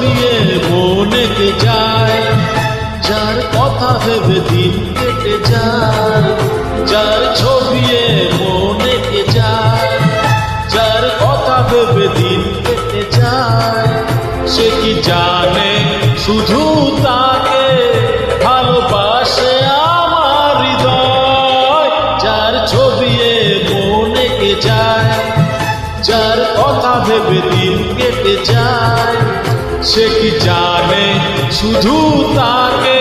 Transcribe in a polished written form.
ছবিয়ে মনে কে যায়, যার কথা ভেবে দিন কেটে যায়, যার ছবিয়ে মনে কে যায়, যার কথা ভেবে দিন কেটে যায়। সে কি জানে শুধু তাকে ভালোবাসে আমার হৃদয়, যার ছবিয়ে মনে কে যায়, যার কথা ভেবে দিন কেটে যায়। সে কি জানে শুধু তাকে